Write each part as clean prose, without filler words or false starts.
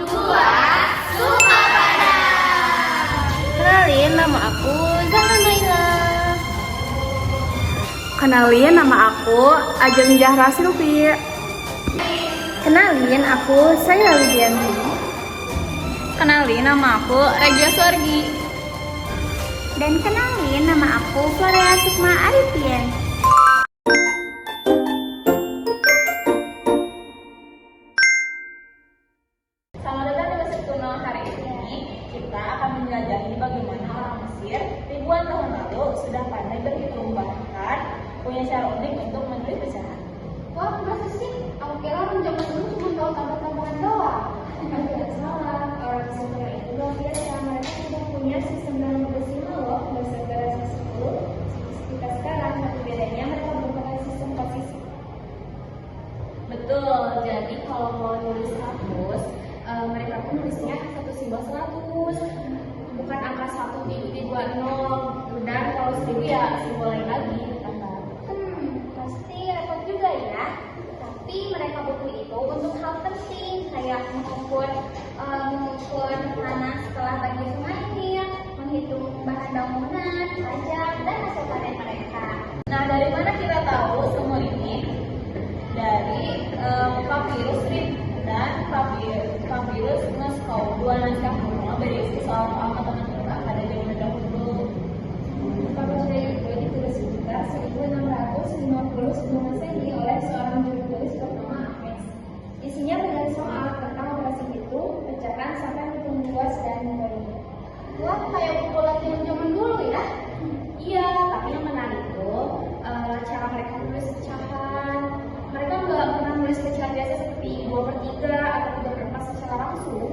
Dua suka pada. Kenalin, nama aku Zahra Naila. Kenalin, nama aku Ajeng Zahra Silvi. Kenalin, aku Saya Widianti. Kenalin, nama aku Regia Suargi. Dan kenalin, nama aku Florea Sukma Arifin. Selamat datang di Mesir Kuno. Hari ini kita akan menjelajahi bagaimana orang Mesir ribuan tahun lalu sudah pandai berhitung, bahkan punya cara unik untuk menulis pecahan. Wah, masa sih? Aku kira orang zaman dulu cuma tahu tambah-tambahan doang. Tidak salah, orang Mesir itu luar biasa. Mereka sudah punya sistem dalam desimal loh, bersegera 10. Kita sekarang, tapi bedanya mereka menggunakan sistem posisi. Betul, jadi kalau mau nulis 100, mereka pun nulisnya satu simbol 100, bukan angka 1 di 20. Dan kalau 1000 ya simbol lain lagi ditambah. Pasti repot juga ya. Tapi mereka butuh itu untuk hal penting kayak mengukur tanah setelah bagi sungainya, menghitung bahan bangunan, pajak, dan hasil panen mereka. Nah, dari mana kita tahu sumur ini? Dari papirus Rip dan papirus Moscow, dua naskah kuno berisi soal keangkatan mereka pada zaman dahulu. Papirus itu ditulis sekitar 1650 sebelum Masehi oleh seorang juru tulis bernama Ahmes. Isinya berisi soal tentang operasi itu, pecahan sampai menghitung luas dan memorinya. Wah, kayak buku latihan zaman dulu ya? Iya, tapi yang menarik itu cara mereka menulis pecahan. Mereka nggak pernah nulis pecahan biasa seperti 2/3 atau 3/4 secara langsung.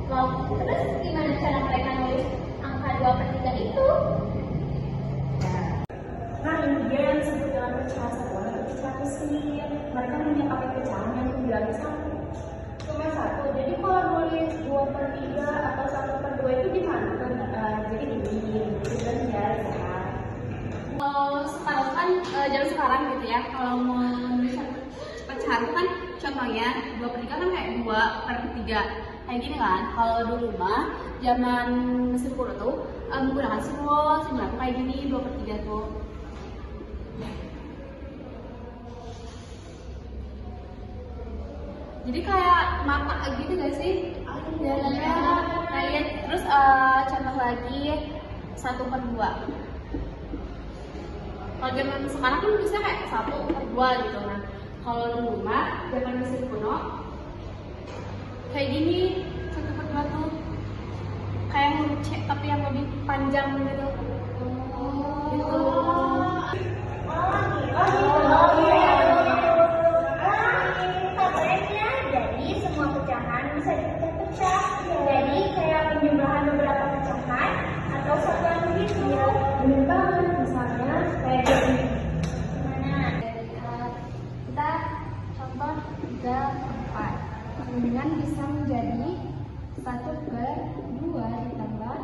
Lalu terus gimana cara mereka nulis angka 2/3 itu? Nah, ini dia yang disebut dengan pecahan satuan atau pecahan mesin. Mereka hanya pakai pecahan yang dibilangin satu. Cuma satu. Jadi kalau nulis 2/3 atau 1/2 itu gimana? Jadi ini kan ya. Kalau sekarang kan zaman sekarang gitu ya, kalau mau nulis pecahan itu kan contohnya 2/3 kan kayak 2/3 kayak gini kan. Kalau dulu mah zaman Mesir kuno tuh menggunakan simbol kayak gini 2/3 tuh. Jadi kayak mata gitu gak sih? Jalannya kayak terus contoh lagi 1/2. Kalau zaman sekarang kan bisa kayak 1/2 gitu. Nah, kalau dulu mah zaman Mesir kuno kayak gini 1/2 tuh kayak huruf C tapi yang lebih panjang gitu. Gitu. Jadi semua pecahan bisa dipecah. Jadi kayak penjumlahan beberapa pecahan atau satuan begitu. Bener banget, misalnya kayak gini. Gimana? Kita contoh 3/4. Kemudian bisa menjadi 1/2 ditambah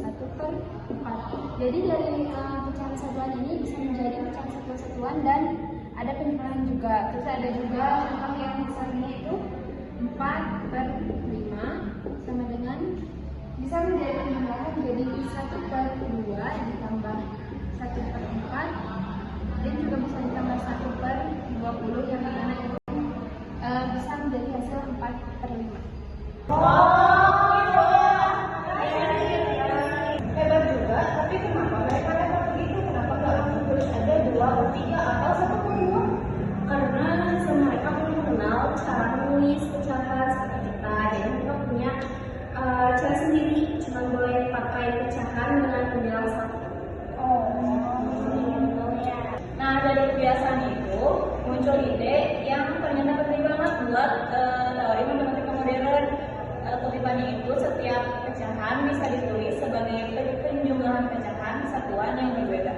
1/4. Jadi dari pecahan satuan ini bisa menjadi pecahan satuan-satuan dan ada penjumlahan juga. Terus ada juga contoh yang misalnya itu 4/5 sama dengan bisa menjadi penjumlahan jadi 1/2 ditambah 1/4 dan juga bisa ditambah 1/20 yang mana itu bisa menjadi hasil 4/5. Hebat juga, tapi kenapa mereka repot begitu? Kenapa nggak langsung tulis aja 2/3 atau 1/2? Karena mereka belum mengenal cara menulis pecahan seperti kita. Jadi mereka punya cara sendiri, cuma boleh pakai pecahan dengan pembilang 1. Nah, dari kebiasaan itu muncul ide yang ternyata penting banget buat teori matematika modern. Kutipannya itu setiap pecahan bisa ditulis sebagai penjumlahan pecahan satuan yang berbeda.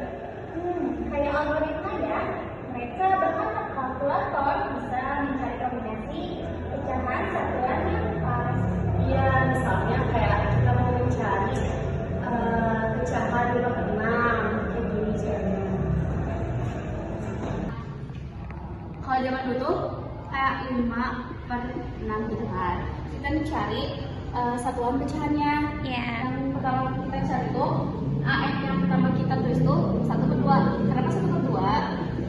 Kayak algoritma ya. Mereka berharap kalkulator bisa mencari kombinasi pecahan satuan yang pas. Iya, misalnya kayak kita mau mencari pecahan 5/6 kayak gini caranya. Kalau zaman dulu tuh kayak 5/6 gitu kan. kita cari satuan pecahannya. Ya. Yang pertama kita cari itu AN yang pertama kita tulis itu 1/2. Kenapa 1/2?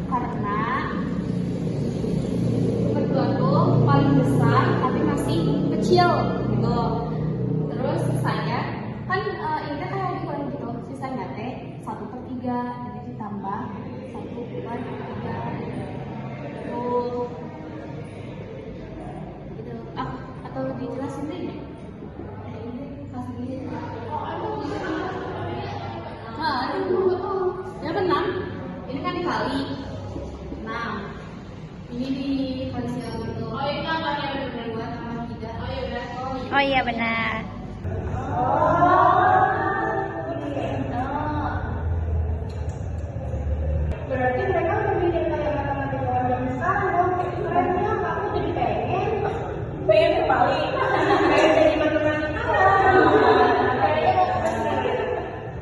Karena 1/2 tuh paling besar tapi masih kecil gitu. Terus sisanya kan ini kan kayak dikurangi gitu. Sisanya teh 1/3 jadi ditambah 1/3 gitu. Gitu. Atau dijelasin deh. Nah, ya benar. Ini kan dikali 6. Ini dikali gitu. Oh iya, tambah ya benar buat tambah 3. Oh iya udah. Oh iya benar. Berarti mereka memilih kayak matematika zaman sekarang dong. Kerennya aku jadi pengen kembali pengen jadi matematika.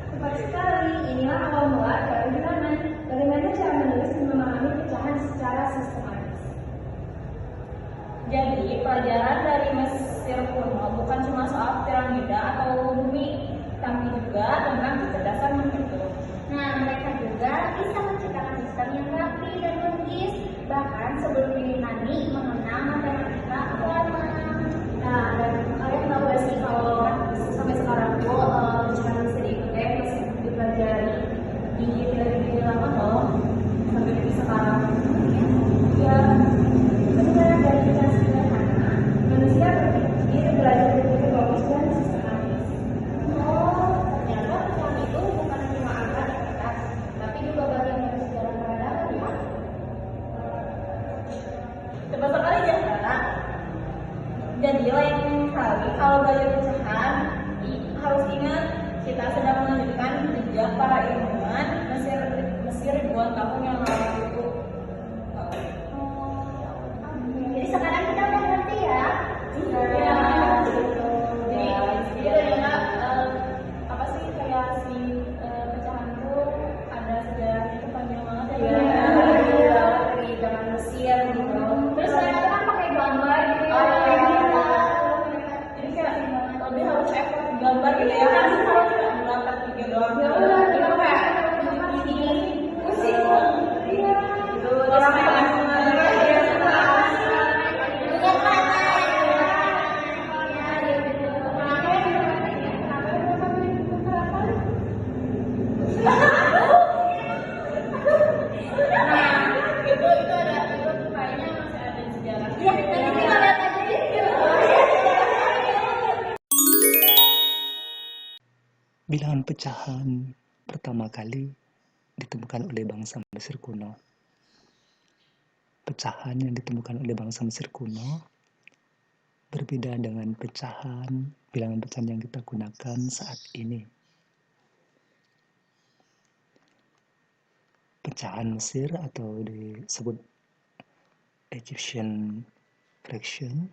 Tepat sekali, inilah awal mula dari bagaimana cara menulis dan memahami pecahan secara sistematis. Jadi pelajaran dari Mesir kuno bukan cuma soal piramida atau bumi, tapi juga tentang kecerdasan menghitung. Nah, mereka juga bisa menciptakan sistem yang rapi dan logis, bahkan sebelum Yunani mengenal matematika lama. Nah, dan kalian tahu gak sih kalau sampai sekarang tuh pecahan Mesir itu kayak masih dipelajari di film lama loh sampai di sekarang. Ya, sebenarnya dari pecahan sederhana, manusia berpikir belajar berpikir logis dan sistematis. Oh, ternyata pecahan itu bukan cuma angka di kertas, tapi juga bagian dari sejarah peradaban ya. Tebak sekali ya, Sarah. Jadi lain kali kalau belajar pecahan harus ingat kita sedang melanjutkan jejak para ilmuwan Mesir ribuan tahun yang lalu itu. Jadi sekarang kita udah ngerti ya. Ya, gitu. Jadi ternyata apa sih kayak si pecahan itu ada sejarahnya itu panjang banget ya. Iya, dari zaman Mesir gitu. Terus mereka kan pakai gambar gitu ya. Jadi kayak lebih harus effort gambar gitu ya. Kan kalau cuma mengangkat 3 doang. Ya udah, kita kayak ini pusing. Iya. Gitu. Orang Bilangan pecahan pertama kali ditemukan oleh bangsa Mesir kuno. Pecahan yang ditemukan oleh bangsa Mesir kuno berbeda dengan bilangan pecahan yang kita gunakan saat ini. Pecahan Mesir atau disebut Egyptian fraction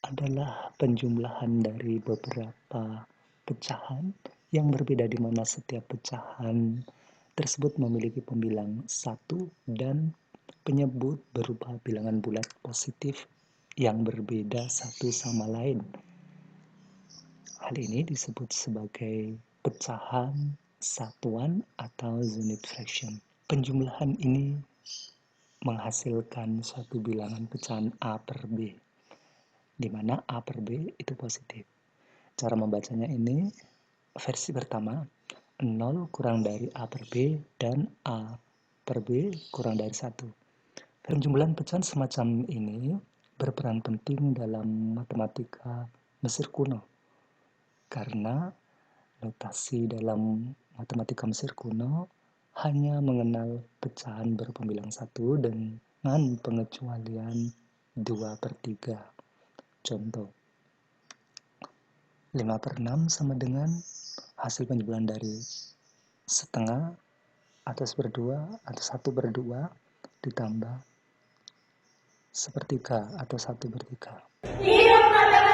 adalah penjumlahan dari beberapa pecahan yang berbeda di mana setiap pecahan tersebut memiliki pembilang 1 dan penyebut berupa bilangan bulat positif yang berbeda satu sama lain. Hal ini disebut sebagai pecahan satuan atau unit fraction. Penjumlahan ini menghasilkan suatu bilangan pecahan A per B, di mana A per B itu positif. Cara membacanya ini, versi pertama, 0 kurang dari A per B dan A per B kurang dari 1. Penjumlahan pecahan semacam ini berperan penting dalam matematika Mesir kuno, karena notasi dalam matematika Mesir kuno hanya mengenal pecahan berpembilang 1 dengan pengecualian 2/3. Contoh, 5/6 sama dengan hasil penjumlahan dari setengah atau 1/2 atau 1/2 ditambah 1/3 atau 1/3. Hidup matematika.